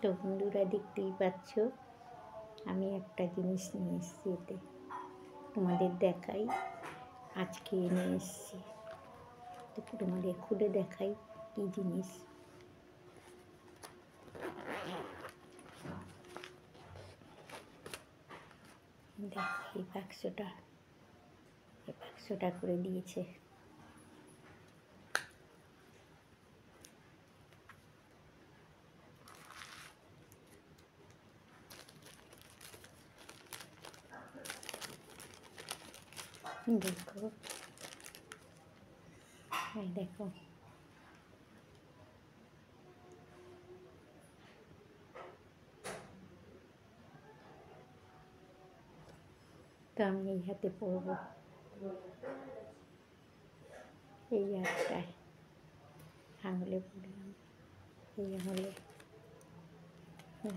তো বন্ধুরা দেখতেই পাচ্ছ আমি একটা জিনিস নিয়ে এসেছি, এতে তোমাদের দেখাই। আজকে নিয়ে এসেছি, তো তোমাদের খুলে দেখাই কি জিনিস। দেখ এই বাক্সটা করে দিয়েছে। দেখো এই দেখো, তো আমি এই হাতে পরবো, এই হাতটায় আঙুলে পরলাম, এই আঙুলে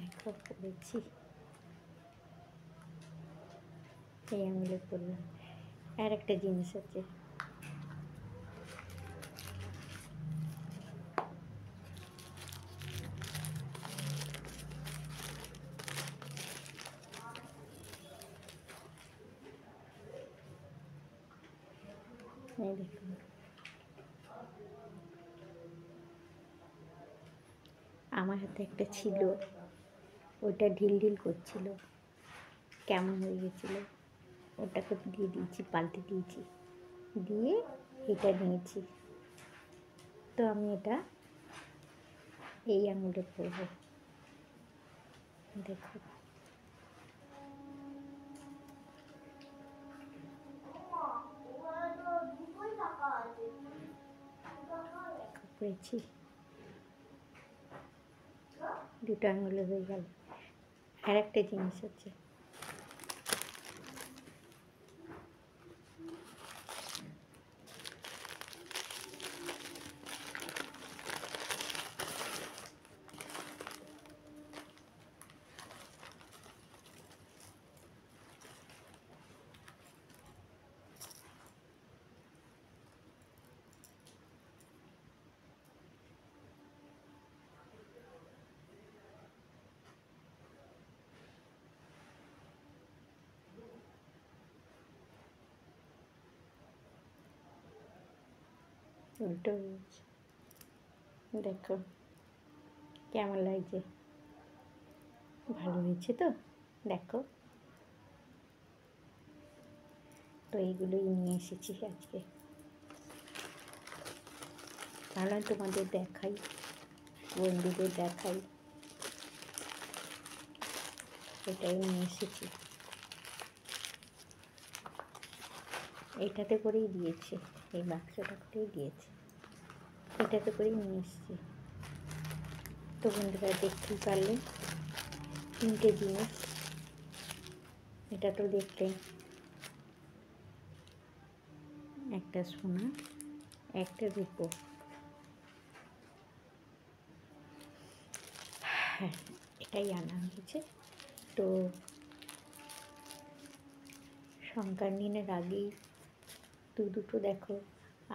দেখো পরেছি, এই আঙুলে পরলাম। আর একটা জিনিস আছে, এই দেখো আমার হাতে একটা ছিল, ওইটা ঢিল ঢিল করছিল, কেমন হয়ে গেছিলো, ওটাকে দিয়ে দিয়েছি, পাল্টে দিয়েছি, দিয়ে এটা নিয়েছি। তো আমি এটা এই আঙুলে পরবো, দেখো পরেছি, দুটো আঙুলে হয়ে গেল। আর একটা জিনিস আছে, উল্টো হয়েছে, দেখো কেমন লাগছে, ভালো হয়েছে তো, দেখো। তো এইগুলোই নিয়ে এসেছি আজকে, তাহলে তোমাদের দেখাই, বন্ধুদের দেখাই, এটাই নিয়ে এসেছি। এইটাতে করেই দিয়েছে, এই বাক্সটা করেই দিয়েছে, এটাতে করেই নিয়ে এসেছি। তো বন্ধুরা দেখতেই পারলে তিনটে জিনিস, এটা তো দেখলে একটা সোনা, একটা রূপো, হ্যাঁ এটাই আনা হয়েছে। তো সংক্রান্তির আগেই দুটো দেখো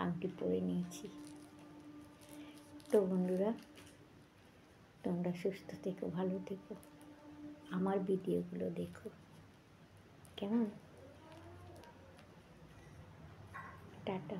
আংটি পরে নিয়েছি। তো বন্ধুরা তোমরা সুস্থ থেকো, ভালো থেকো, আমার ভিডিওগুলো দেখো, কেমন? টাটা।